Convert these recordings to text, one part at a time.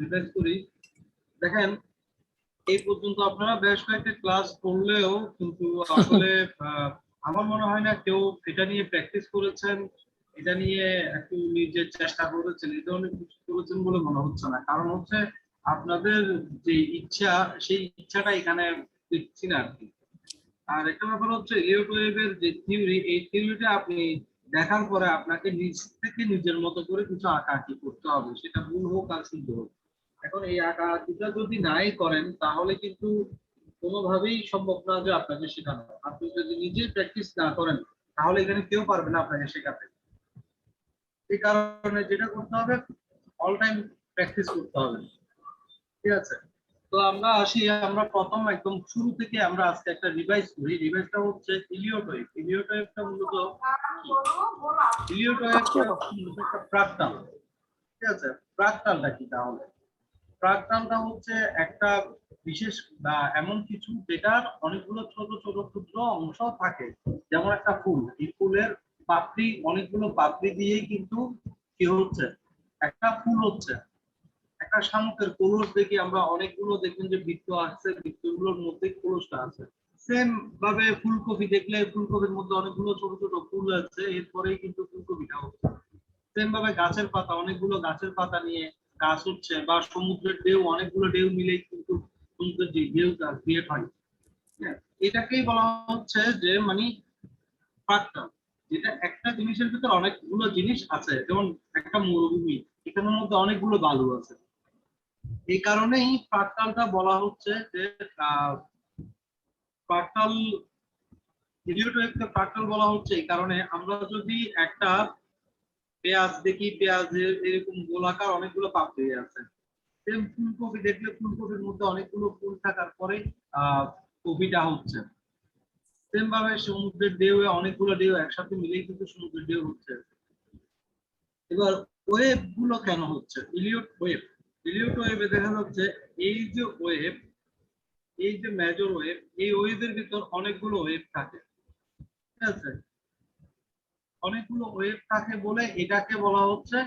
Revise করি। দেখেন এই পর্যন্ত আপনারা বেশ কয়েকটা ক্লাস করলেও কিন্তু আসলে আমার মনে হয় না কেউ এটা নিয়ে প্র্যাকটিস করেছেন, এটা নিয়ে একটু নিজের চেষ্টা করেছেন, এই ধরনের কিছু করেছেন বলে মনে হচ্ছে না। কারণ হচ্ছে আপনাদের যে ইচ্ছা, সেই ইচ্ছাটা এখানে দেখছি না আর কি। আর একটা ব্যাপার হচ্ছে এলিয়ট ওয়েভের যে থিওরি, এই থিওরিটা আপনি দেখার পরে আপনাকে নিজ থেকে নিজের মতো করে কিছু আঁকাআঁকি করতে হবে, সেটা ভুল হোক আর শুদ্ধ হোক। এখন এই আঁকাআঁকিটা যদি নাই করেন তাহলে কিন্তু কোনোভাবেই সম্ভব না যে আপনাকে শেখানো। আপনি যদি নিজে প্র্যাকটিস না করেন তাহলে এখানে কেউ পারবে না আপনাকে শেখাতে। এই কারণে যেটা করতে হবে, অল টাইম প্র্যাকটিস করতে হবে। ঠিক আছে, তো আমরা আসি, আমরা প্রথম একদম শুরু থেকে আমরা আজকে একটা রিভাইজ করি। রিভাইজটা হচ্ছে ইলিয়ট ওয়েভ। ইলিয়ট ওয়েভটা মূলত ইলিয়ট ওয়েভটা মূলত একটা প্রাক্টাল। ঠিক আছে, প্রাক্টালটা কি তাহলে? প্রাক্টালটা হচ্ছে একটা বিশেষ বা এমন কিছু যেটার অনেকগুলো ছোট ছোট ক্ষুদ্র অংশ থাকে। যেমন একটা ফুল, এই ফুলের পাপড়ি, অনেকগুলো পাপড়ি দিয়েই কিন্তু কি হচ্ছে, একটা ফুল হচ্ছে। একটা শামুকের কলস দেখি আমরা, অনেকগুলো দেখবেন যে বৃত্ত আছে, বৃত্তগুলোর মধ্যে কলসটা আছে। সেম ভাবে ফুলকপি দেখলে ফুলকপির মধ্যে অনেকগুলো ছোট ছোট ফুল আছে, এরপরেই কিন্তু ফুলকপিটা হচ্ছে। সেম ভাবে গাছের পাতা, অনেকগুলো গাছের পাতা নিয়ে গাছ হচ্ছে, বা সমুদ্রের ঢেউ, অনেকগুলো ঢেউ মিলেই কিন্তু সমুদ্রের যে ঢেউটা ক্রিয়েট হয়। হ্যাঁ, এটাকেই বলা হচ্ছে যে মানে প্রাক্তন, যেটা একটা জিনিসের ভিতর অনেকগুলো জিনিস আছে। যেমন একটা মরুভূমি, এখানের মধ্যে অনেকগুলো বালু আছে। এই কারণেই ফ্রাক্টালটা বলা হচ্ছে যে ফ্রাক্টাল, ভিডিওটাকে ফ্রাক্টাল বলা হচ্ছে এই কারণে। আমরা যদি একটা পেঁয়াজ দেখি, পেঁয়াজের এরকম গোলাকার অনেকগুলো পাপড়ি আছে। সেম ফুলকপি দেখলে ফুলকপির মধ্যে অনেকগুলো ফুল থাকার পরে কপিটা হচ্ছে। সেম ভাবে সমুদ্রের ঢেউ, অনেকগুলো ঢেউ একসাথে মিলেই কিন্তু সমুদ্রের ঢেউ হচ্ছে। এবার ওয়েভ গুলো কেন হচ্ছে? ইলিয়ট ওয়েভ, ইলিয়ট ওয়েভে দেখা যাচ্ছে এই যে ওয়েভ, এই যে মেজর ওয়েভ, এই ওয়েভের ভিতর অনেকগুলো ওয়েভ থাকে। ঠিক আছে, অনেকগুলো ওয়েভ থাকে বলে এটাকে বলা হচ্ছে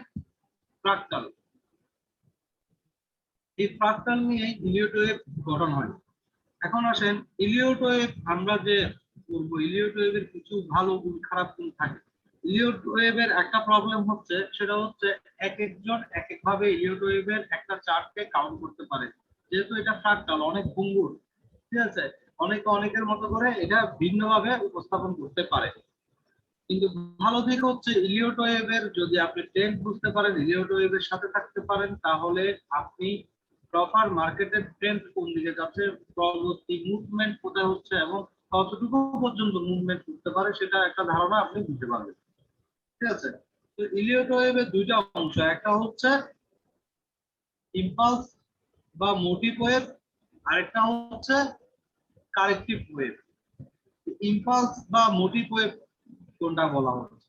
ফ্রাক্টাল। এই ফ্রাক্টাল নিয়ে ইলিয়ট ওয়েভ গঠন হয়। এখন আসেন ইলিয়ট ওয়েভ আমরা যে বলবো, ইলিয়ট ওয়েভের কিছু ভালো গুণ খারাপ গুণ থাকে। ইলিয়ট ওয়েভের একটা প্রবলেম হচ্ছে, সেটা হচ্ছে এক একজন এক এক ভাবে ইলিয়ট ওয়েভের একটা চার্টকে কাউন্ট করতে পারে। যেহেতু এটা ফ্রাক্টাল, অনেক ভঙ্গুর। ঠিক আছে, অনেকে অনেকের মতো করে এটা ভিন্নভাবে উপস্থাপন করতে পারে। কিন্তু ভালো দিক হচ্ছে ইলিয়ট ওয়েভের যদি আপনি ট্রেন্ড বুঝতে পারেন, ইলিয়ট ওয়েভের সাথে থাকতে পারেন, তাহলে আপনি প্রপার মার্কেটের ট্রেন্ড কোন দিকে যাচ্ছে, পরবর্তী মুভমেন্ট কোথায় হচ্ছে এবং কতটুকু পর্যন্ত মুভমেন্ট করতে পারে, সেটা একটা ধারণা আপনি দিতে পারবেন। ঠিক আছে, তো ইলিয়ট ওয়েভের দুইটা অংশ, একটা হচ্ছে ইম্পালস বা মোটিভ ওয়েভ, আরেকটা হচ্ছে কারেক্টিভ ওয়েভ। ইম্পালস বা মোটিভ ওয়েভ কোনটা বলা হচ্ছে?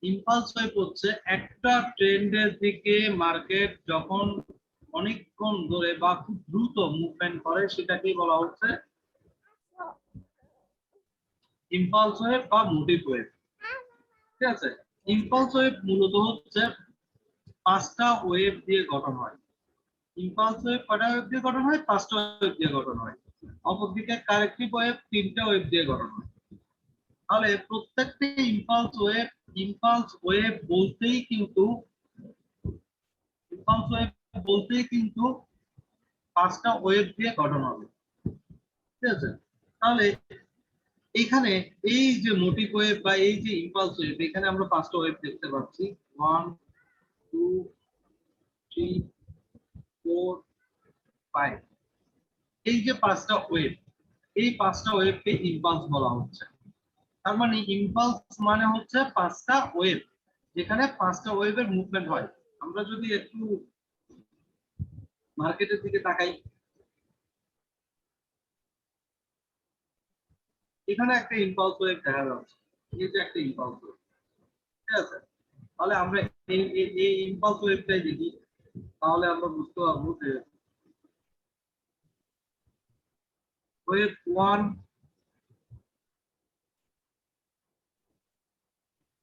ইম্পালস ওয়েভ হচ্ছে একটা ট্রেন্ডের দিকে মার্কেট যখন অনেকক্ষণ ধরে বা খুব দ্রুত মুভমেন্ট করে, সেটাকেই বলা হচ্ছে ইম্পালস ওয়েভ বা মোটিভ ওয়েভ। ঠিক আছে, ইম্পালস ওয়েভ মূলত হচ্ছে পাঁচটা ওয়েভ দিয়ে গঠন হয়। ইম্পালস ওয়েভ কয়টা ওয়েভ দিয়ে গঠন হয়? পাঁচটা ওয়েভ দিয়ে গঠন হয়। অপরদিকে কারেক্টিভ ওয়েভ তিনটা ওয়েভ দিয়ে গঠন হয়। তাহলে প্রত্যেকটা ইম্পালস ওয়েভ বলতেই কিন্তু, ইম্পালস ওয়েভ বলতেই কিন্তু পাঁচটা ওয়েভ দিয়ে গঠন হবে। ঠিক আছে, তাহলে এখানে এই যে মোটিভ ওয়েভ বা এই যে ইম্পালস ওয়েভ, এখানে আমরা পাঁচটা ওয়েভ দেখতে পাচ্ছি। 1 2 3 4 5, এই যে পাঁচটা ওয়েভ, এই পাঁচটা ওয়েভকে ইম্পালস বলা হচ্ছে। তার মানে ইম্পালস মানে হচ্ছে পাঁচটা ওয়েভ, যেখানে পাঁচটা ওয়েভের মুভমেন্ট হয়। আমরা যদি একটু মার্কেটের দিকে তাকাই, এখানে একটা ইম্পালস ওয়েভ দেখা যাচ্ছে, এই যে একটা ইম্পালস ওয়েভ। ঠিক আছে, তাহলে আমরা এই ইম্পালস ওয়েভটাই দেখি, তাহলে আমরা বুঝতে পারবো যে ওয়েভ 1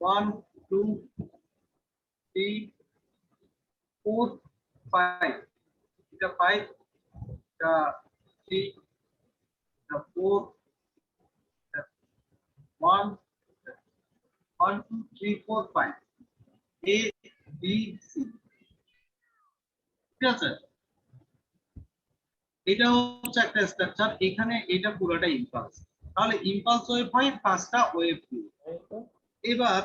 1 2 3 4 5, এটা 5, এটা 3, এটা 4, 1 1 2 3 4 5 A B C, ঠিক আছে? এটা হচ্ছে একটা স্ট্রাকচার, এখানে এটা পুরোটা ইম্পালস। তাহলে ইম্পালস ওয়েভ হয় পাঁচটা ওয়েভ দিয়ে। এবার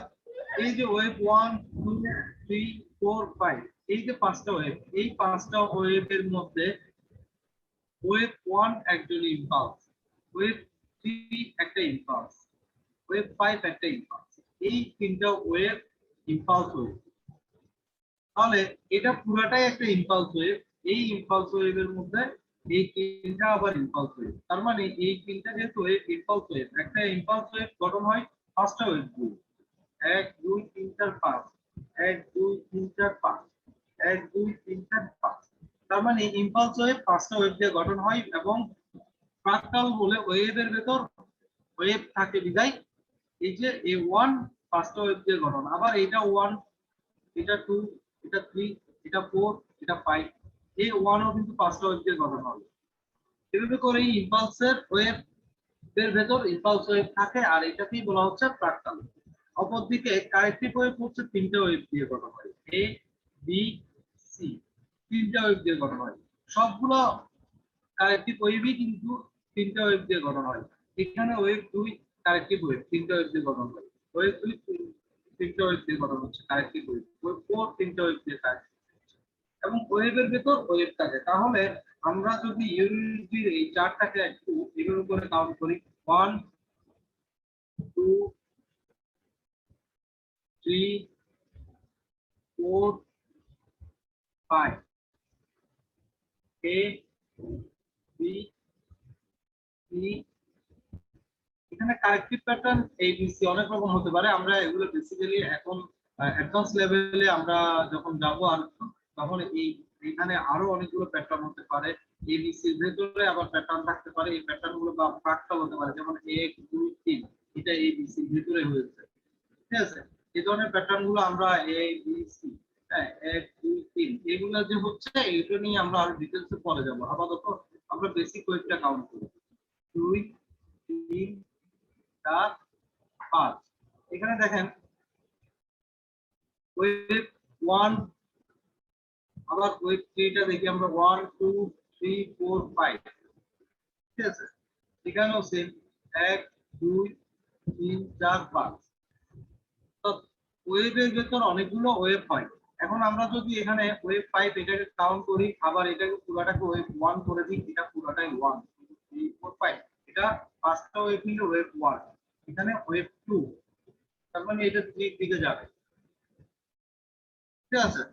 এই যে ওয়েভ 1 2 3 4 5, এই যে পাঁচটা ওয়েভ, এই পাঁচটা ওয়েভের মধ্যে ওয়েভ 1 একজন ইম্পালস, ওয়েভ 3 একটা ইম্পালস, ওয়েভ 5 একটা ইম্পালস, এই তিনটা ওয়েভ ইম্পালস ওয়েভ। তাহলে এটা পুরাটাই একটা ইম্পালস ওয়েভ। এই ইম্পালস ওয়েভের মধ্যে এই তিনটা আবার ইম্পালস ওয়েভ। তার মানে এই তিনটা যেহেতু ওয়েভ ইম্পালস ওয়েভ, একটা ইম্পালস ওয়েভ গঠন হয় পাঁচটা ওয়েভ দিয়ে। 1 2 3 4 5, 1 2 3 4 5, 1 2 3 4 5। তার মানে ইম্পালস ওয়েভ পাঁচটা ওয়েভ দিয়ে গঠন হয় এবং ফ্রাক্টাল বলে ওয়েভের ভেতর ওয়েভ থাকে বিদায় এই যে A1 পাঁচটা ওয়েভ দিয়ে গঠন। আবার এটা 1, এটা 2, এটা 3, এটা 4, এটা 5, এই 1 ও কিন্তু পাঁচটা ওয়েভ দিয়ে গঠন হবে। এভাবে করে এই ইম্পালসের ওয়েভ এর ভেতর ইম্পালস ওয়েভ থাকে, আর এটাকেই বলা হচ্ছে ফ্রাক্টাল। অপরদিকে কারেক্টিভ ওয়েভ হচ্ছে তিনটা ওয়েভ দিয়ে গঠন হয়, এ বি সি, তিনটা ওয়েভ দিয়ে গঠন হয়। সবগুলো কারেক্টিভ ওয়েভই কিন্তু তিনটা ওয়েভ দিয়ে গঠন হয়। এখানে ওয়েভ 2 কারেক্টিভ ওয়েভ তিনটা ওয়েভ দিয়ে গঠন হয়, ওয়েভ 2 তিনটা ওয়েভ দিয়ে গঠন হচ্ছে কারেক্টিভ ওয়েভ, ওয়েভ 4 তিনটা ওয়েভ দিয়ে কারেক্টিভ, এবং ওয়েভের ভেতর ওয়েভ থাকে। তাহলে আমরা যদি ইউনিটির এই চারটাকে একটু এভাবে করে কাউন্ট করি, 1 2 3 4 5, A B C, এখানে কারেক্টিভ প্যাটার্ন ABC অনেক রকম হতে পারে। আমরা এগুলো বেসিক্যালি এখন অ্যাডভান্স লেভেলে আমরা যখন যাব আর তখন এখানে আরো অনেকগুলো প্যাটার্ন হতে পারে। ABC এর ভেতরে আবার প্যাটার্ন থাকতে পারে, এই প্যাটার্ন গুলো বা ফ্রাক্টাল হতে পারে, যেমন 1 2 3 এটা ABC এর ভেতরে হয়েছে, ঠিক আছে? এই ধরনের প্যাটার্ন গুলো আমরা ABC, হ্যাঁ 1 2 3 এগুলো যে হচ্ছে এটা নিয়ে আমরা আরো ডিটেইলসে পরে যাব। আপাতত আমরা বেসিক ওয়েভটা কাউন্ট করি, 2 3 4 5। এখানে দেখেন ওয়েভ 1, আবার ওয়েভ 3 টা দেখি আমরা 1 2 3 4 5, ঠিক আছে? এখানেও সেম 1 2 3 4 5। তো ওয়েভের ভেতর অনেকগুলো ওয়েভ হয়। এখন আমরা যদি এখানে ওয়েভ 5 এটাকে কাউন্ট করি, আবার এটাকে পুরোটাকে ওয়েভ 1 করে দিই, এটা পুরোটাই 1 2 3 4 5, এটা পাঁচটা ওয়েভ নিলে ওয়েভ 1, এখানে ওয়েভ 2, তার মানে এটা 3 দিকে যাবে, ঠিক আছে?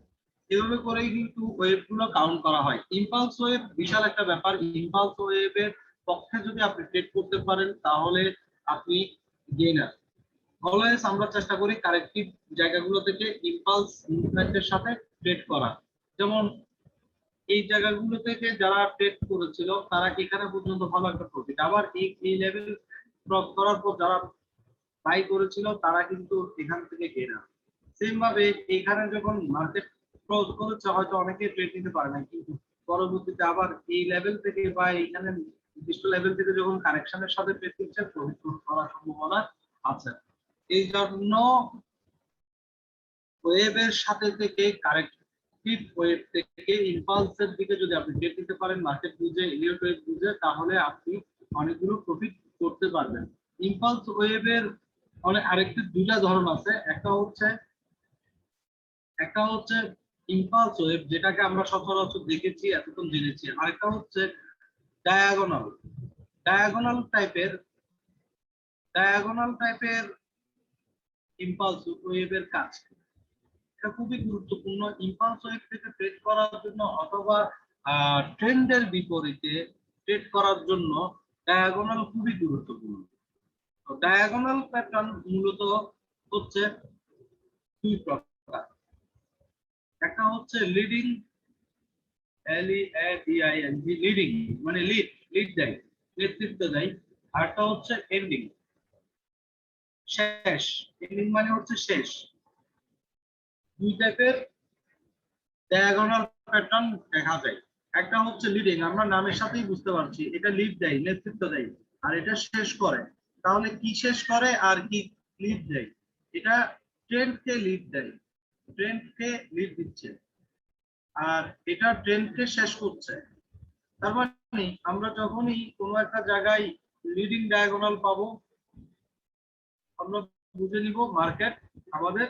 এভাবে করেই কিন্তু ওয়েভ গুলো কাউন্ট করা হয়। ইম্পালস ওয়েভ বিশাল একটা ব্যাপার। ইম্পালস ওয়েভের পক্ষে যদি আপনি ট্রেড করতে পারেন তাহলে আপনি গেইনার। অলওয়েজ আমরা চেষ্টা করি কারেক্টিভ জায়গাগুলো থেকে ইম্পালস মুভমেন্টের সাথে ট্রেড করা। যেমন এই জায়গাগুলো থেকে যারা ট্রেড করেছিল তারা এখানে পর্যন্ত ভালো একটা প্রফিট, আবার এই লেভেল ক্রস করার পর যারা বাই করেছিল তারা কিন্তু এখান থেকে গেইনার। সেম ভাবে এখানে যখন মার্কেট ক্লোজ করেছে হয়তো অনেকে ট্রেড নিতে পারে না, কিন্তু পরবর্তীতে আবার এই লেভেল থেকে বা এইখানে নির্দিষ্ট লেভেল থেকে যখন কারেকশনের সাথে ট্রেড করছে প্রফিট করার সম্ভাবনা আছে। এই জন্য ওয়েভের সাথে থেকে কারেক্টিভ ওয়েভ থেকে ইম্পালসের দিকে যদি আপনি ট্রেড নিতে পারেন মার্কেট বুঝে, এলিয়ট ওয়েভ বুঝে, তাহলে আপনি অনেকগুলো প্রফিট করতে পারবেন। ইম্পালস ওয়েভের অনেক আরেকটি দুইটা ধরন আছে, একটা হচ্ছে ইম্পালস ওয়েভ যেটাকে আমরা সচরাচর দেখেছি এতক্ষণ জেনেছি, আরেকটা হচ্ছে ডায়াগোনাল ডায়াগোনাল টাইপের ডায়াগোনাল টাইপের ইম্পালস ওয়েভের কাজ। এটা খুবই গুরুত্বপূর্ণ ইম্পালস ওয়েভ থেকে ট্রেড করার জন্য অথবা ট্রেন্ডের বিপরীতে ট্রেড করার জন্য ডায়াগোনাল খুবই গুরুত্বপূর্ণ। তো ডায়াগোনাল প্যাটার্ন মূলত হচ্ছে দুই প্রকার, একটা হচ্ছে লিডিং LEADING লিডিং মানে লিড দেয়, নেতৃত্ব দেয়, আরটা হচ্ছে এন্ডিং শেষ, এন্ডিং মানে হচ্ছে শেষ। দুই টাইপের ডায়াগোনাল প্যাটার্ন দেখা যায়। একটা হচ্ছে লিডিং, আমরা নামের সাথেই বুঝতে পারছি এটা লিড দেয়, নেতৃত্ব দেয়। আর এটা শেষ করে, তাহলে কি শেষ করে আর কি লিড দেয়? এটা ট্রেন্ডকে লিড দেয়, ট্রেন্ডকে লিড দিচ্ছে, আর এটা ট্রেন্ডকে শেষ করছে। তার মানে আমরা যখনই কোনো একটা জায়গায় লিডিং ডায়াগোনাল পাবো, আমরা বুঝে নিব মার্কেট আমাদের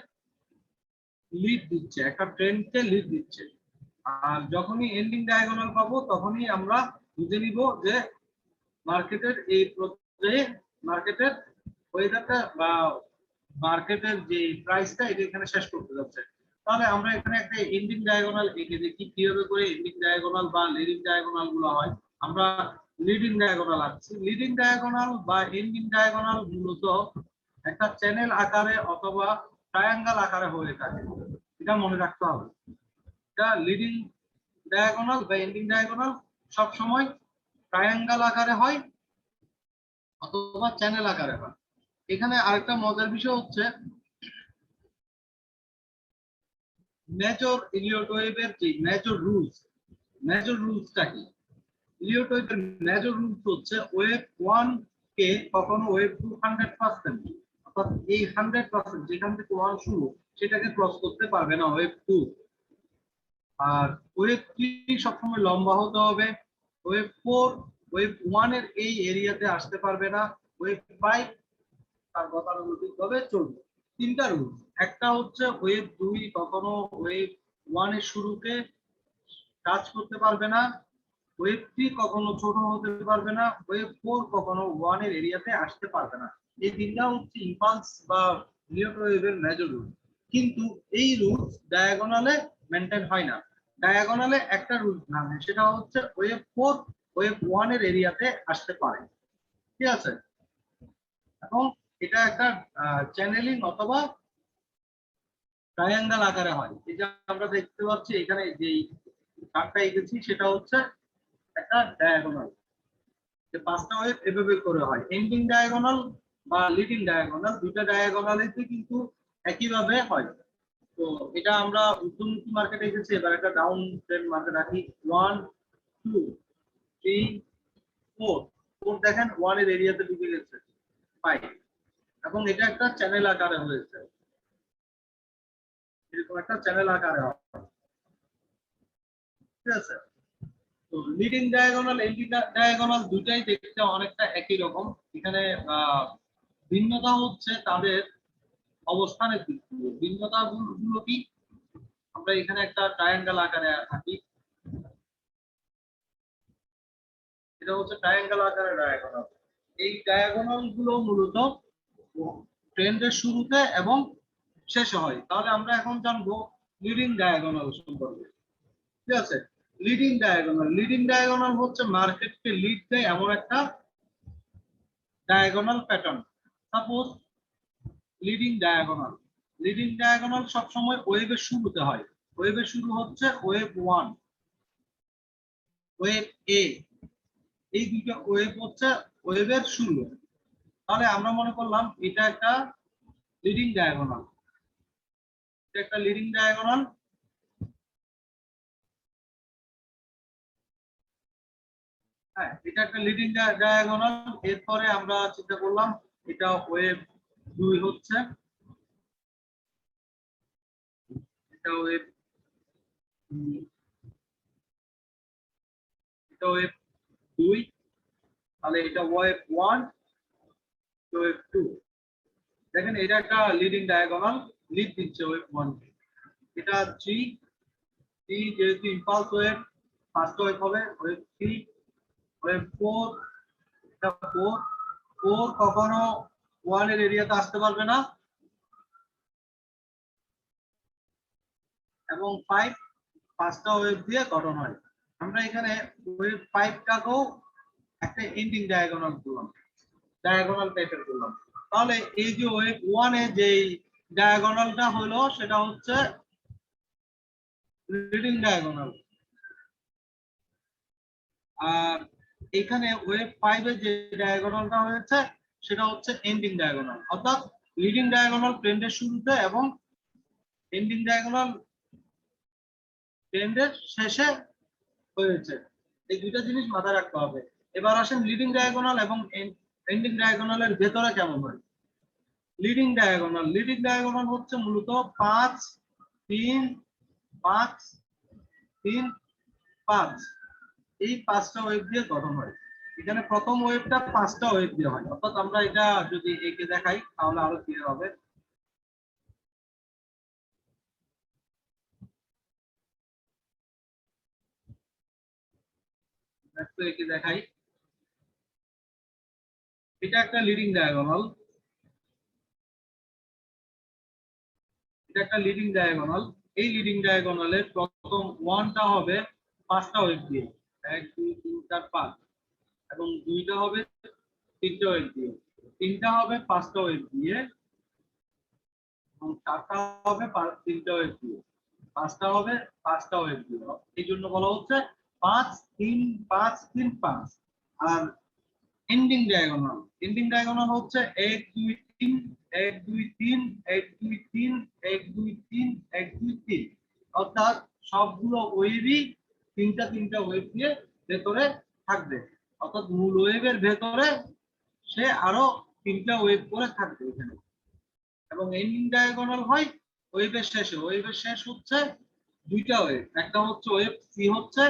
লিড দিচ্ছে, একটা ট্রেন্ডকে লিড দিচ্ছে। আর যখনই এন্ডিং ডায়াগোনাল পাবো তখনই আমরা বুঝে নিব যে মার্কেটের এই পর্যায়ে মার্কেটের ওয়েদারটা বা মার্কেটের যে প্রাইসটা এটা এখানে শেষ করতে যাচ্ছে। তাহলে আমরা এখানে একটা এন্ডিং ডায়াগোনাল এঁকে দেখি কিভাবে করে এন্ডিং ডায়াগোনাল বা লিডিং ডায়াগোনাল গুলো হয়। আমরা লিডিং ডায়াগোনাল আঁকছি। লিডিং ডায়াগোনাল বা এন্ডিং ডায়াগোনাল মূলত একটা চ্যানেল আকারে অথবা ট্রায়াঙ্গেল আকারে হয়ে থাকে, এটা মনে রাখতে হবে। এটা লিডিং ডায়াগোনাল বা এন্ডিং ডায়াগোনাল সব সময় ট্রায়াঙ্গেল আকারে হয় অথবা চ্যানেল আকারে হয়। এখানে আরেকটা মজার বিষয় হচ্ছে মেজর ইলিয়ট ওয়েভের যে মেজর রুলসটা কি? ইলিয়ট ওয়েভের মেজর রুলস হচ্ছে ওয়েভ 1 কে কখনো ওয়েভ 2 100%, অর্থাৎ এই 100% যেখান থেকে 1 শুরু সেটাকে ক্রস করতে পারবে না ওয়েভ 2। আর ওয়েভ 3 সবসময় লম্বা হতে হবে। ওয়েভ 4 ওয়েভ 1 এর এই এরিয়াতে আসতে পারবে না। ওয়েভ 5 তার গতানুগতিক ভাবে চলবে। তিনটা রুল। একটা হচ্ছে ওয়েভ 2 কখনো ওয়েভ 1 এর শুরুকে টাচ করতে পারবে না। ওয়েভ 3 কখনো ছোট হতে পারবে না। ওয়েভ 4 কখনো 1 এর এরিয়াতে আসতে পারবে না। এই তিনটা হচ্ছে ইম্পালস বা নিউটন ওয়েভের মেজর রুল। কিন্তু এই রুলস ডায়াগোনালে মেইনটেইন হয় না। ডায়াগোনালে একটা রুল নামে, সেটা হচ্ছে ওয়েভ 4 ওয়েভ 1 এর এরিয়াতে আসতে পারে। ঠিক আছে? এবং এটা একটা চ্যানেলিং অথবা ট্রায়াঙ্গেল আকারে হয়। এই যে আমরা দেখতে পাচ্ছি এখানে যে কার্ডটা এঁকেছি সেটা হচ্ছে একটা ডায়াগোনাল। যে পাঁচটা ওয়েভ এভাবে করে হয়। এন্ডিং ডায়াগোনাল বা লিডিং ডায়াগোনাল দুইটা ডায়াগোনালিতে কিন্তু একইভাবে হয়। তো এটা আমরা ঊর্ধ্বমুখী মার্কেটে এসেছি, এবার একটা ডাউন ট্রেন্ড মার্কেট রাখি। 1 2 3 4 4 দেখেন 1 এর এরিয়াতে ঢুকে গেছে 5, এবং এটা একটা চ্যানেল আকারে হয়েছে, এরকম একটা চ্যানেল আকারে হয়। ঠিক আছে? তো লিডিং ডায়াগোনাল এন্ডিং ডায়াগোনাল দুটাই দেখতে অনেকটা একই রকম। এখানে ভিন্নতা হচ্ছে তাদের অবস্থানের দিক থেকে। ভিন্নতা গুলো কি? আমরা এখানে একটা ট্রায়াঙ্গেল আকারে থাকি, এটা হচ্ছে ট্রায়াঙ্গেল আকারে ডায়াগোনাল। এই ডায়াগোনাল গুলো মূলত ট্রেন্ডের শুরুতে এবং শেষে হয়। তাহলে আমরা এখন জানবো লিডিং ডায়াগোনাল সম্পর্কে। ঠিক আছে? লিডিং ডায়াগোনাল হচ্ছে মার্কেটকে লিড দেয় এমন একটা diagonal pattern. Suppose leading diagonal সব সময় ওয়েভের শুরুতে হয়। ওয়েভের শুরু হচ্ছে ওয়েভ 1 ওয়েভ এ, এই দুটো ওয়েভ হচ্ছে ওয়েভের শুরু। তাহলে আমরা মনে করলাম এটা একটা লিডিং ডায়াগোনাল, এটা একটা লিডিং ডায়াগোনাল। হ্যাঁ, এটা একটা লিডিং ডায়াগোনাল। এরপরে আমরা চিন্তা করলাম এটা ওয়েভ 2 হচ্ছে, এটা ওয়েভ এটা ওয়েভ 2, তাহলে এটা ওয়েভ 1 ওয়েভ 2। দেখেন এটা একটা লিডিং ডায়াগোনাল, লিড দিচ্ছে ওয়েভ 1 কে। এটা 3 যেহেতু ইম্পালস ওয়েভ, ফার্স্ট ওয়েভ হবে ওয়েভ 3 ওয়েভ 4, এটা 4 কখনো 1 এর এরিয়াতে আসতে পারবে না, এবং 5 পাঁচটা ওয়েভ দিয়ে গঠন হয়। আমরা এখানে ওয়েভ 5 টাকেও একটা এন্ডিং ডায়াগোনাল করলাম, ডায়াগোনাল টাইপের করলাম। তাহলে এই যে ওয়েভ 1 এ যে ডায়াগোনালটা হলো সেটা হচ্ছে লিডিং ডায়াগোনাল, আর এখানে ওয়েভ 5 এর যে ডায়াগোনালটা হয়েছে সেটা হচ্ছে এন্ডিং ডায়াগোনাল। অর্থাৎ লিডিং ডায়াগোনাল ট্রেন্ডের শুরুতে এবং এন্ডিং ডায়াগোনাল ট্রেন্ডের শেষে হয়েছে। এই দুইটা জিনিস মাথায় রাখতে হবে। এবার আসেন লিডিং ডায়াগোনাল এবং এন্ডিং ডায়াগোনালের ভেতরে কেমন হয়। লিডিং ডায়াগোনাল হচ্ছে মূলত 5 3 5 3 5, এই 5টা ওয়েভ দিয়ে গঠন হয়। এখানে প্রথম ওয়েভটা 5টা ওয়েভ দিয়ে হয়, অর্থাৎ আমরা এটা যদি একে দেখাই তাহলে আরো ক্লিয়ার হবে। একটু একে দেখাই, এটা একটা লিডিং ডায়াগোনাল, এটা একটা লিডিং ডায়াগোনাল। এই লিডিং ডায়াগোনালের প্রথম ওয়ানটা হবে 5টা ওয়েভ দিয়ে, 1 2 3 4 5, এবং দুইটা হবে 3টে ওয়েভ দিয়ে, তিনটা হবে 5টা ওয়েভ দিয়ে, এবং চারটা হবে 3টে ওয়েভ দিয়ে, পাঁচটা হবে 5টা ওয়েভ দিয়ে। এই জন্য বলা হচ্ছে 5 3 5 3 5। আর এন্ডিং ডায়াগোনাল হচ্ছে 1 2 3 1 2 3 1 2 3 1 2 3 1 2 3, অর্থাৎ সবগুলো ওয়েভই তিনটা ওয়েভ দিয়ে ভেতরে থাকবে, অর্থাৎ মূল ওয়েভের ভেতরে সে আরো 3টা ওয়েভ করে থাকবে এখানে। এবং এন্ডিং ডায়াগোনাল হয় ওয়েভের শেষে। ওয়েভের শেষ হচ্ছে দুইটা ওয়েভ, একটা হচ্ছে ওয়েভ সি হচ্ছে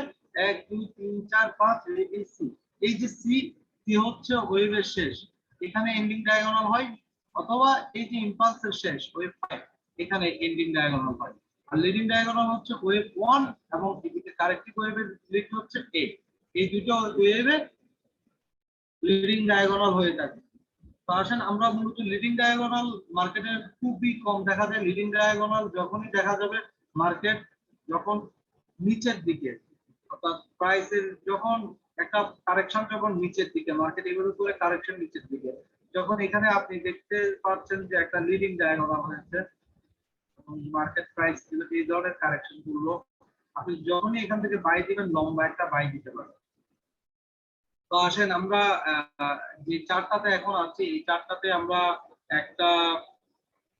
1 2 3 4 5, এই সি, এই যে সি হচ্ছে ওয়েভের শেষ, এখানে এন্ডিং ডায়াগোনাল হয়। অথবা এই যে ইম্পালসের শেষ ওয়েভ 5, এখানে এন্ডিং ডায়াগোনাল হয়। আর লিডিং ডায়াগোনাল হচ্ছে ওয়েভ 1 এবং এদিকে কারেক্টিভ ওয়েভের লিড হচ্ছে এ, এই দুটো ওয়েভে লিডিং ডায়াগোনাল হয়ে থাকে। তো আসেন আমরা মূলত লিডিং ডায়াগোনাল মার্কেটে খুবই কম দেখা যায়। লিডিং ডায়াগোনাল যখনই দেখা যাবে মার্কেট যখন নিচের দিকে, অর্থাৎ প্রাইসের যখন একটা কারেকশন যখন নিচের দিকে, মার্কেট এগুলো করে কারেকশন নিচের দিকে, যখন এখানে আপনি দেখতে পাচ্ছেন যে একটা লিডিং ডায়াগোনাল হয়েছে এবং মার্কেট প্রাইস এই ধরনের কারেকশন করলো, আপনি যখনই এখান থেকে বাই দিবেন লম্বা একটা বাই দিতে পারবেন। তো আসেন আমরা যে চারটাতে এখন আছি এই চারটাতে আমরা একটা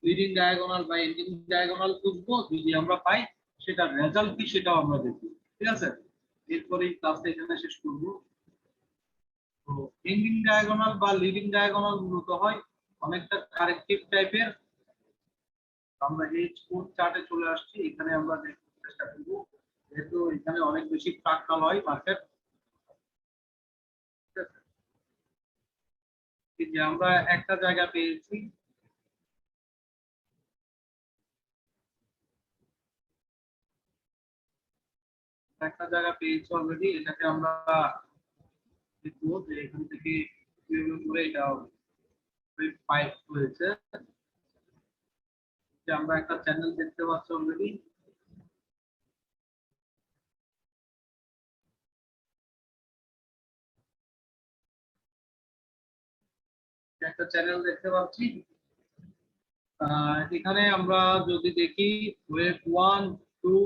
লিডিং ডায়াগোনাল বা এন্ডিং ডায়াগোনাল খুঁজবো, যদি আমরা পাই সেটা রেজাল্ট কি সেটাও আমরা দেখবো, ঠিক আছে। এরপরেই ক্লাসটা এখানে শেষ করব। তো এন্ডিং ডায়াগোনাল বা লিডিং ডায়াগোনাল মূলত হয় অনেকটা কারেক্টিভ টাইপের। আমরা এই কোড চার্টে চলে আসছি, এখানে আমরা দেখতে চেষ্টা করব, যেহেতু এখানে অনেক বেশি ফ্র্যাকটাল হয় মার্কেট। যে আমরা একটা জায়গা পেয়েছি, একটা জায়গা পেয়েছি অলরেডি, এটাকে আমরা দেখবো যে এখান থেকে কিভাবে করে এটা পাইপ হয়েছে। যে আমরা একটা চ্যানেল দেখতে পাচ্ছি অলরেডি, একটা চ্যানেল দেখতে পাচ্ছি। এখানে আমরা যদি দেখি ওয়েভ 1 2,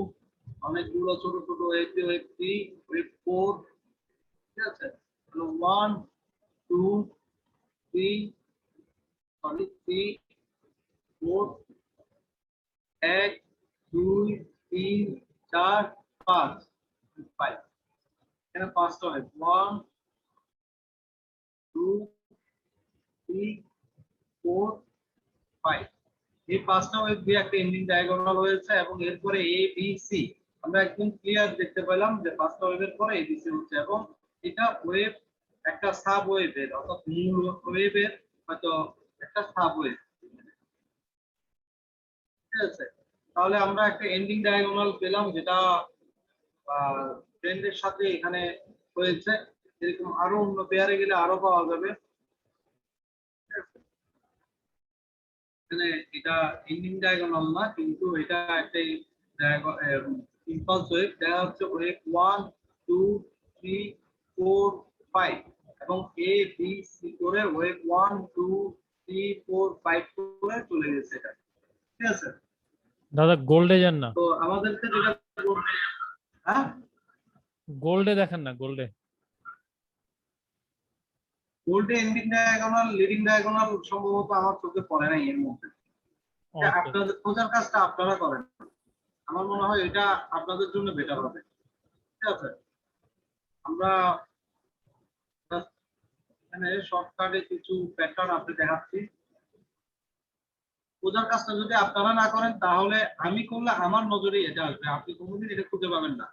অনেকগুলো ছোট ছোট ওয়েভ, ওয়েভ 3, ওয়েভ 4, ঠিক আছে। 1 2 3, সরি 3 4, 1 2 3 4 5, 5, এখানে 5টা ওয়েভ 1 2 3 4 5, এই 5টা ওয়েভ দিয়ে একটা এন্ডিং ডায়াগোনাল হয়েছে। এবং এরপরে এ বি সি আমরা একদম ক্লিয়ার দেখতে পেলাম যে 5টা ওয়েভের পরে এ বি সি হচ্ছে, এবং এটা ওয়েভ একটা সাব ওয়েভের, অর্থাৎ মূল ওয়েভের হয়তো একটা সাব ওয়েভ, ঠিক আছে। তাহলে আমরা একটা এন্ডিং ডায়াগোনাল পেলাম যেটা ট্রেন্ডের সাথে এখানে হয়েছে। এরকম আরো অন্য পেয়ারে গেলে আরো পাওয়া যাবে, ঠিক আছে? এখানে এটা এন্ডিং ডায়াগোনাল না, কিন্তু এটা একটা ইম্পালস ওয়েভ দেখা হচ্ছে ওয়েভ 1 2 3 4 5, এবং এ বি সি করে ওয়েভ 1 2 3 4 5 করে চলে গেছে এটা, ঠিক আছে। দাদা গোল্ডে যান না, তো আমাদেরকে যেটা হ্যাঁ গোল্ডে দেখেন না, গোল্ডে। গোল্ডে এন্ডিং ডায়াগোনাল লিডিং ডায়াগোনাল সম্ভবত আমার চোখে পড়ে নাই এর মধ্যে। আচ্ছা আপনাদের খোঁজার কাজটা আপনারা করেন, আমার মনে হয় এটা আপনাদের জন্য বেটার হবে। ঠিক আছে, আমরা just এখানে শর্টকাটে কিছু প্যাটার্ন আপনি দেখাচ্ছি। বোঝার কাজটা যদি আপনারা না করেন তাহলে আমি করলে আমার নজরে এটা আসবে, আপনি কোনোদিন এটা খুঁজে পাবেন না।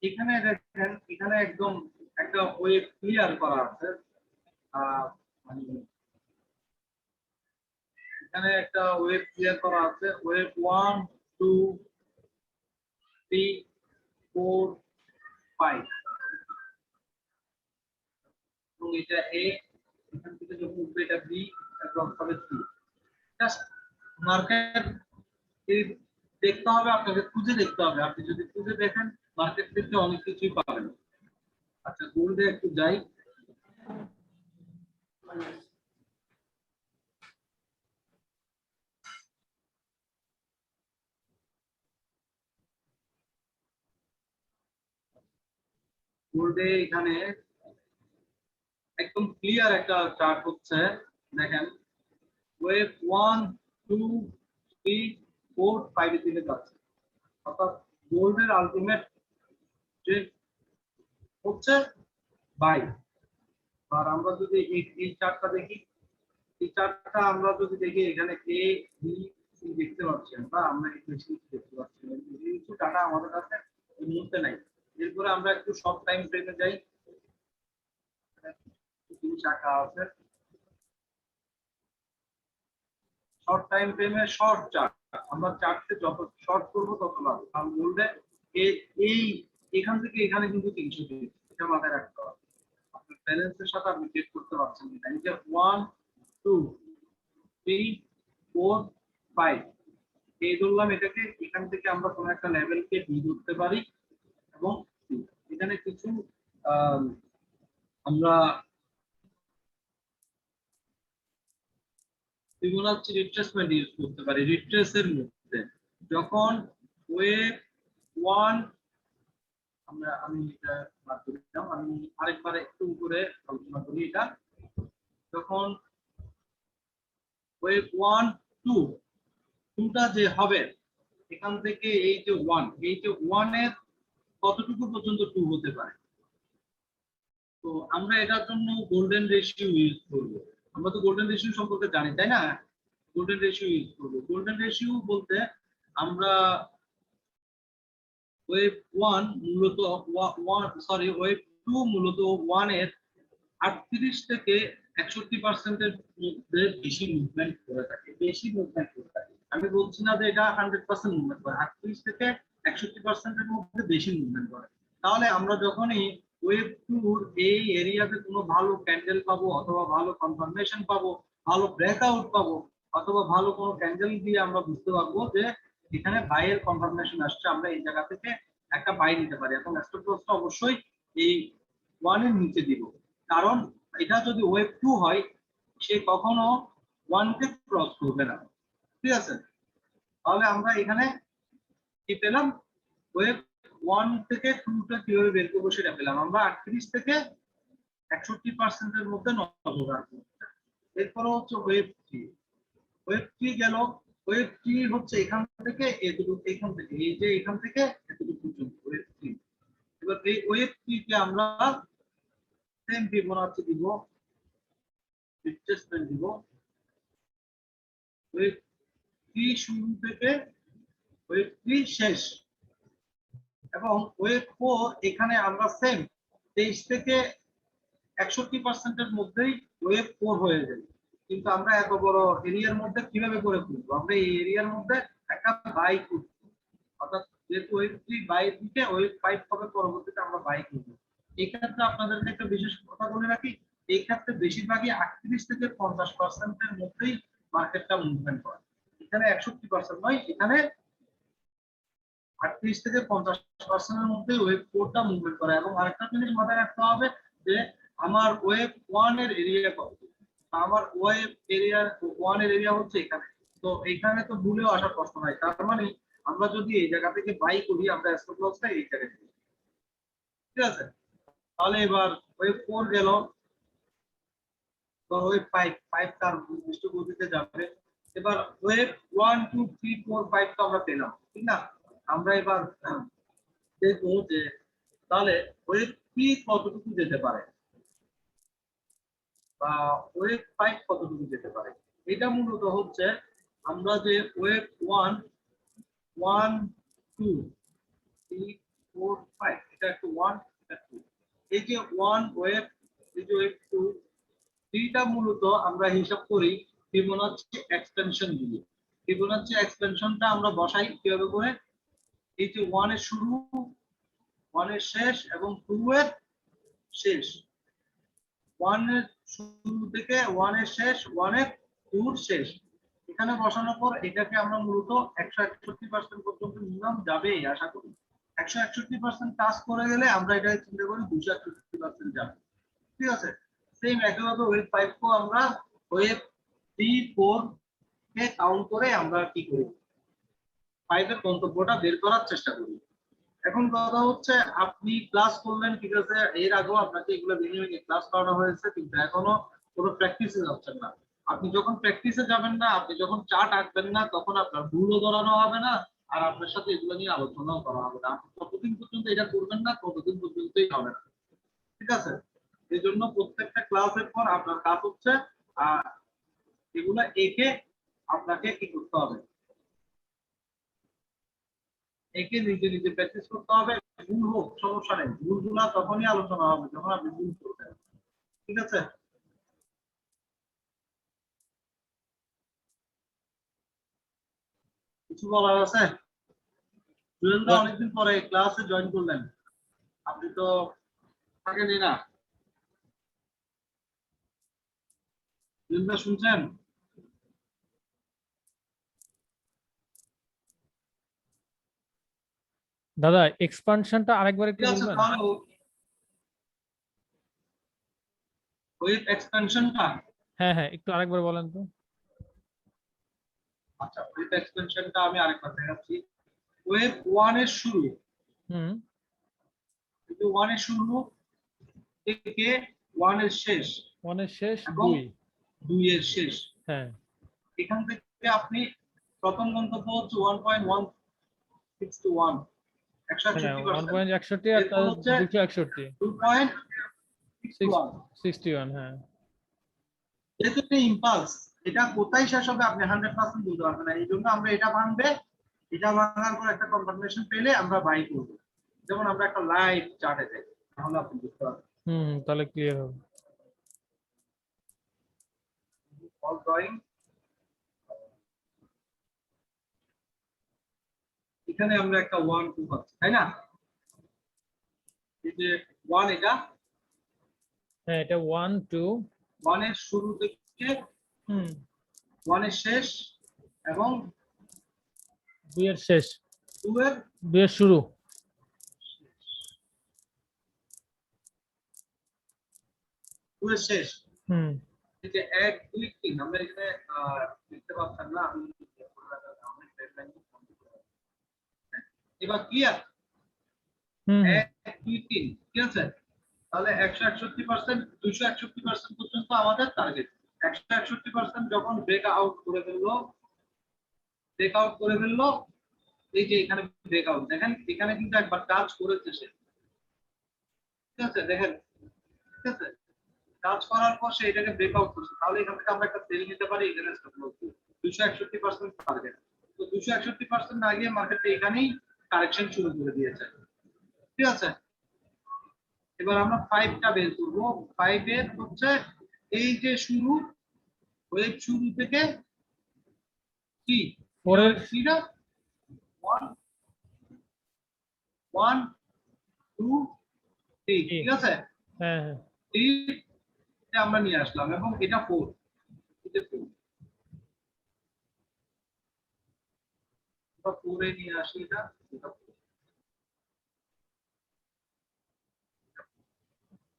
এখানে দেখেন, এখানে একদম একটা ওয়েব ক্লিয়ার করা আছে। মানে এখানে একটা ওয়েব ক্লিয়ার করা আছে, ওয়েব 1 2 3 4 5, এবং এটা এ, এখান থেকে যখন উঠবে এটা বি, এবং হবে সি। জাস্ট মার্কেট দেখতে হবে, আপনাকে খুঁজে দেখতে হবে। আপনি যদি খুঁজে দেখেন মার্কেট থেকে অনেক কিছুই পাবেন। আচ্ছা, গোল্ডে একটু যাই। গোল্ডে এখানে একদম ক্লিয়ার একটা চার্ট হচ্ছে, দেখেন ওয়েভ 1 2 3 4 5 এর দিকে যাচ্ছে। অর্থাৎ গোল্ডের আলটিমেট যে হচ্ছে বাই। আর আমরা যদি এই চার্টটা দেখি, এই চার্টটা আমরা যদি দেখি এখানে এ বি সি দেখতে পাচ্ছি, আমরা ইকুয়েশন দেখতে পাচ্ছি, কিছু ডাটা আমাদের কাছে এই মুহূর্তে নাই। এরপরে আমরা একটু শর্ট টাইম ফ্রেমে যাই। জিনিস আঁকা আছে শর্ট টাইম ফ্রেমে, শর্ট চার্ট। আমরা চার্টে যত শর্ট করবো তত লাভ। আর গোল্ডে এই এখান থেকে এখানে কিন্তু 300 ডিগ্রি, এটা মাথায় রাখতে হবে। আপনার ব্যালেন্সের সাথে আপনি চেক করতে পারছেন কিনা। এই যে 1 2 3 4 5 এই ধরলাম, এটাকে এখান থেকে আমরা কোনো একটা লেভেলকে বি ধরতে পারি, এবং এখানে কিছু আমরা ফিবোনাচি রিট্রেসমেন্ট ইউজ করতে পারি। রিট্রেসের মধ্যে যখন ওয়েভ 1 আমি এটা বাদ দিলাম, আমি আরেকবার একটু উপরে আলোচনা করি। এটা যখন ওয়েভ 1 2 2টা যে হবে, এখান থেকে এই যে 1, এই যে 1 এর কতটুকু পর্যন্ত 2 হতে পারে। তো আমরা এটার জন্য গোল্ডেন রেশিও ইউজ করব। আমরা তো গোল্ডেন রেশিও সম্পর্কে জানি, তাই না? গোল্ডেন রেশিও ইউজ করব। গোল্ডেন রেশিও বলতে আমরা ওয়েভ 1 মূলত ওয়েভ 2 মূলত 1 এর 38 থেকে 61% এর মধ্যে বেশি মুভমেন্ট করে থাকে, আমি বলছি না যে এটা 100% মুভমেন্ট করে, 38 থেকে 61% এর মধ্যে বেশি মুভমেন্ট করে। তাহলে আমরা যখনই ওয়েভ 2 এই এরিয়াতে কোনো ভালো ক্যান্ডেল পাবো, অথবা ভালো কনফার্মেশন পাবো, ভালো ব্রেকআউট পাবো, অথবা ভালো কোনো ক্যান্ডেল দিয়ে আমরা বুঝতে পারবো যে এখানে বাইয়ের কনফার্মেশন আসছে, আমরা এই জায়গা থেকে একটা বাই নিতে পারি। এখন স্টপ লসটা অবশ্যই এই 1 এর নিচে দিব, কারণ এটা যদি ওয়েভ 2 হয় সে কখনো 1 কে ক্রস করবে না। ঠিক আছে, তাহলে আমরা এখানে কি পেলাম, ওয়েভ 1 থেকে 2 টা কিভাবে বের করবো সেটা পেলাম। আমরা 38 থেকে 61% এর মধ্যে নজর রাখবো। এরপরে হচ্ছে ওয়েভ 3। ওয়েভ 3 গেল, ওয়েভ 3 হচ্ছে এখান থেকে এতটুকু, এখান থেকে এই যে এখান থেকে এতটুকু পর্যন্ত ওয়েভ 3। এবার এই ওয়েভ 3 কে আমরা সেম ফিবোনাচি দিব, রিট্রেসমেন্ট দিব। ওয়েভ 3 শুরু থেকে ওয়েভ 3 শেষ, এবং ওয়েভ 4 এখানে আমরা সেম 23 থেকে 61% এর মধ্যেই ওয়েভ 4 হয়ে যায়। কিন্তু আমরা এত বড় এরিয়ার মধ্যে কিভাবে করে খুঁজবো? আমরা এই এরিয়ার মধ্যে একটা বাই খুঁজবো, অর্থাৎ যেহেতু ওয়েভ 3 বাই দিকে ওয়েভ 5 হবে, পরবর্তীতে আমরা বাই খুঁজবো। এই ক্ষেত্রে আপনাদেরকে একটা বিশেষ কথা বলে রাখি, এই ক্ষেত্রে বেশিরভাগই 38 থেকে 50% এর মধ্যেই মার্কেটটা মুভমেন্ট করে। এখানে 61% নয়, এখানে 38 থেকে 50% এর মধ্যে ওয়েভ 4 টা মুভমেন্ট করে। এবং আরেকটা জিনিস মাথায় রাখতে হবে যে আমার ওয়েভ 1 এর এরিয়া কত। আমার ওয়েভ এরিয়ার 1 এর এরিয়া হচ্ছে এখানে, তো এখানে তো ভুলেও আসার প্রশ্ন নাই। তার মানে আমরা যদি এই জায়গা থেকে বাই করি, আমরা স্টপ লসটা এই জায়গায় দিই। ঠিক আছে, তাহলে এবার ওয়েভ 4 গেল, ওয়েভ 5 তার নির্দিষ্ট গতিতে যাবে। এবার ওয়েভ 1 2 3 4 5 তো আমরা পেলাম, ঠিক না? আমরা এবার দেখবো যে তাহলে ওয়েভ 3 কতটুকু যেতে পারে বা ওয়েভ 5 কতটুকু যেতে পারে। এটা মূলত হচ্ছে আমরা যে ওয়েভ 1 1 2 3 4 5 এটা একটা 1 এটা 2, এই যে 1 ওয়েভ, এই যে ওয়েভ 2, এইটা মূলত আমরা হিসাব করি ফিবোনাচ্চি এক্সটেনশন দিয়ে। ফিবোনাচ্চি এক্সটেনশনটা আমরা বসাই কিভাবে করে, এই যে 1 এর শুরু, 1 এর শেষ এবং 2 এর শেষ। 1 এর শুরু থেকে 1 এর শেষ, 1 এর 2 এর শেষ, এখানে বসানোর পর এটাকে আমরা মূলত 161% পর্যন্ত মিনিমাম যাবেই আশা করি। 161% টাচ করে গেলে আমরা এটা চিন্তা করি 261% যাবে, ঠিক আছে? সেম একইভাবে ওয়েভ 5 কো আমরা ওয়েভ 3 4 কে কাউন্ট করে আমরা কি করি, 5 এর গন্তব্যটা বের করার চেষ্টা করি। এখন কথা হচ্ছে আপনি ক্লাস করলেন, ঠিক আছে, এর আগেও আপনাকে এগুলো ভেঙে ভেঙে ক্লাস করানো হয়েছে, কিন্তু এখনো কোনো প্র্যাকটিসে যাচ্ছেন না। আপনি যখন প্র্যাকটিসে যাবেন না, আপনি যখন চার্ট আঁকবেন না, তখন আপনার ভুলও ধরানো হবে না, আর আপনার সাথে এগুলো নিয়ে আলোচনাও করা হবে না। আপনি যতদিন পর্যন্ত এটা করবেন না ততদিন পর্যন্তই হবে না, ঠিক আছে? এই জন্য প্রত্যেকটা ক্লাসের পর আপনার কাজ হচ্ছে এগুলা এঁকে আপনাকে কি করতে হবে, একে নিজে নিজে প্র্যাকটিস করতে হবে। ভুল হোক সমস্যা নেই, ভুলগুলা তখনই আলোচনা হবে যখন আপনি ভুল করবেন, ঠিক আছে? কিছু বলার আছে? সুরেন্দ্র অনেকদিন পরে ক্লাসে জয়েন করলেন, আপনি তো থাকেনই না। সুরেন্দ্র শুনছেন? দাদা এক্সপানশনটা আরেকবার একটু ঠিক আছে, বলবেন? তাহলে ওয়েভ এক্সপেনশনটা, হ্যাঁ হ্যাঁ, একটু আরেকবার বলেন তো। আচ্ছা ওয়েভ এক্সপেনশনটা আমি আরেকবার দেখাচ্ছি। ওয়েভ 1 এর শুরু, হুম। কিন্তু 1 এর শুরু থেকে 1 এর শেষ 1 এর শেষ এবং 2। 2 এর শেষ, হ্যাঁ এখান থেকে আপনি প্রথম গন্তব্য হচ্ছে 1.161 হ্যাঁ, 161%, 1.61 আর এরপর তার হচ্ছে 261 2.61। 61। হ্যাঁ যেহেতু এটা ইম্পালস, এটা কোথায় শেষ হবে আপনি 100% বলতে পারবেন না, এই জন্য আমরা এটা ভাঙবে, এটা ভাঙার পর একটা কনফার্মেশন পেলে আমরা বাই করব। যেমন আমরা একটা লাইট চার্টে যাই, তাহলে আপনি বুঝতে পারবেন। হুম, তাহলে ক্লিয়ার হবে। অল ড্রয়িং, এখানে আমরা একটা 1 2 পাচ্ছি, তাই না? এই যে 1, এটা হ্যাঁ, এটা 1 2। 1 এর শুরু থেকে হুম। 1 এর শেষ এবং 2 এর শেষ, 2 এর 2 এর শুরু। 2 এর শেষ। হুম। এই যে 1 2 3 আমরা এখানে লিখতে পারতাম না, আমি এবার ক্লিয়ার? হুম। হুম। 1 2 3, ঠিক আছে? তাহলে 161%, 261% পর্যন্ত আমাদের টার্গেট। 161% যখন ব্রেক আউট করে ফেললো, এই যে এখানে ব্রেক আউট দেখেন, এখানে কিন্তু একবার কাজ করেছে সে, ঠিক আছে? দেখেন, ঠিক আছে, কাজ করার পর সে এটাকে ব্রেক আউট করছে, তাহলে এখান থেকে আমরা একটা সেল নিতে পারি, এখানে স্টপ লস 261% টার্গেট। তো 261% না গিয়ে মার্কেটে এখানেই কারেকশন শুরু করে দিয়েছে, ঠিক আছে? এবার আমরা 5টা বের করব। 5 এর হচ্ছে এই যে শুরু, ওয়েভ শুরু থেকে 3, 4 এর। 3 না 1 1 2 3, ঠিক আছে? হ্যাঁ হ্যাঁ। 3 তে আমরা নিয়ে আসলাম এবং এটা 4, এটা 4, এটা 4 এ নিয়ে আসি, এটা 4,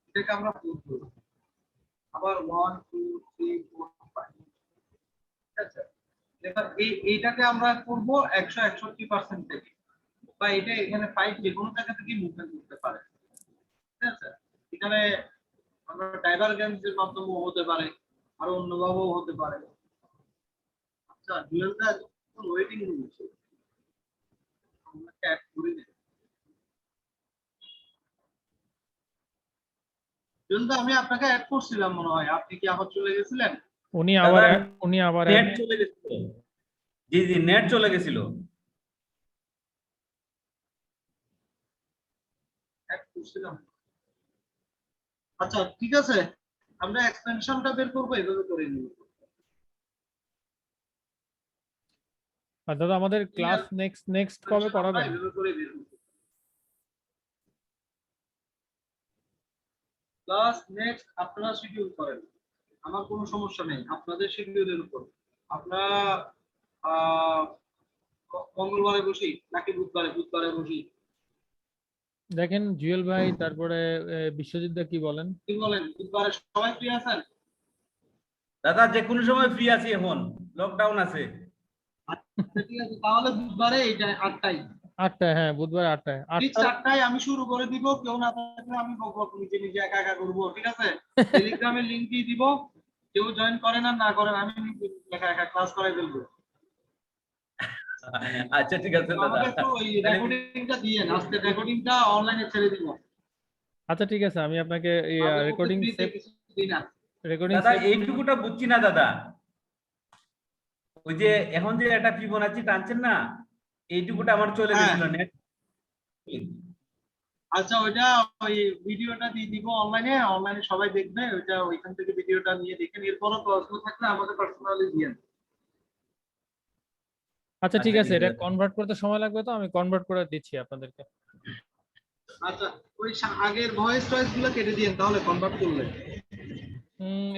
এটাকে আমরা 4 করব। আবার 1 2 3 4 5, ঠিক আছে? এবার এইটাকে আমরা করব 161% থেকে, বা এটা এখানে 5 যে কোনো জায়গা থেকে মুভমেন্ট করতে পারে, ঠিক আছে? এখানে আমরা ডাইভারজেন্সের মাধ্যমে হতে পারে, আরো অন্যভাবেও হতে পারে। আচ্ছা জুয়েলদা ওয়েটিং রয়েছে, আমরা অ্যাড করি না। জুয়েলদা আমি আপনাকে অ্যাড করছিলাম মনে হয়, আপনি কি আবার চলে গেছিলেন? উনি দাদা আবার উনি আবার নেট চলে গেছিল। জি জি, নেট চলে গেছিল। অ্যাড করছিলাম। আচ্ছা ঠিক আছে, আমরা এক্সটেনশনটা বের করবো, এভাবে করে নিব। আর দাদা আমাদের ক্লাস নেক্সট কবে আমরা করাবেন? এভাবে করে বের করব। ক্লাস নেক্সট আপনারা শিডিউল করেন, আমার কোনো সমস্যা নেই, আপনাদের শিডিউলের উপর। আপনারা আহ মঙ্গলবারে বসি নাকি বুধবারে? বুধবারে বসি, দেখেন জুয়েল ভাই, তারপরে বিশ্বজিৎ দা কি বলেন? কি বলেন? বুধবারে সবাই ফ্রি আছেন? দাদা যে কোনো সময় ফ্রি আছি, এখন লকডাউন আছে। আচ্ছা, ঠিক আছে, তাহলে বুধবারে এইটা 8টায়, 8টায়, হ্যাঁ বুধবার 8টায়। ঠিক 8টা 8টায় আমি শুরু করে দিব। কেউ না থাকলে আমি বকবক নিজে নিজে একা একা করবো, ঠিক আছে? টেলিগ্রামের লিংক দিয়ে দিব, কেউ জয়েন করেন আর না করেন, আমি নিজে একা একা ক্লাস করাই ফেলবো। আচ্ছা ঠিক আছে দাদা, আমাকে একটু ওই রেকর্ডিংটা দিয়ে, আজকে রেকর্ডিংটা অনলাইনে ছেড়ে দিব। আচ্ছা ঠিক আছে, আমি আপনাকে আমাদের রেকর্ডিং প্রত্যেক সেভ দিন কিছুদিন আছে। রেকর্ডিং দাদা সেভ এইটুকুটা বুঝছি না দাদা। ওই যে এখন যে একটা ফিবোনাচি টানছেন না, এইটুকুটা আমার চলে হ্যাঁ। গেছিল নেট। আচ্ছা ওইটা, ওই ভিডিওটা দিয়ে দিব অনলাইনে, অনলাইনে সবাই দেখবে ওইটা, ওইখান থেকে ভিডিওটা নিয়ে দেখেন। এরপরও প্রশ্ন থাকলে আমাকে পার্সোনালি দিয়েন। আচ্ছা ঠিক আছে, এটা দাদা। কনভার্ট করতে সময় লাগবে, তো আমি কনভার্ট করে দিচ্ছি আপনাদেরকে। আচ্ছা ওই আগের ভয়েস টয়েস গুলো কেটে দিয়েন তাহলে, কনভার্ট করলে।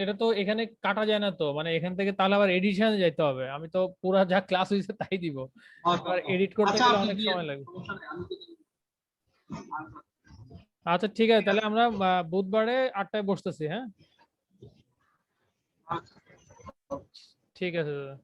এটা তো এখানে কাটা যায় না, তো মানে এখান থেকে তাহলে আবার এডিশনে যাইতে হবে। আমি তো পুরা যা ক্লাস হয়েছে তাই দিব, আবার এডিট করতে আচ্ছা গেলে আপনি অনেক দিয়েন, সময় লাগবে। সমস্যা নেই, আমি তো দিই। আচ্ছা, আচ্ছা ঠিক আছে, তাহলে আমরা বুধবারে 8টায় বসতেছি, হ্যাঁ? আচ্ছা। ঠিক আছে দাদা।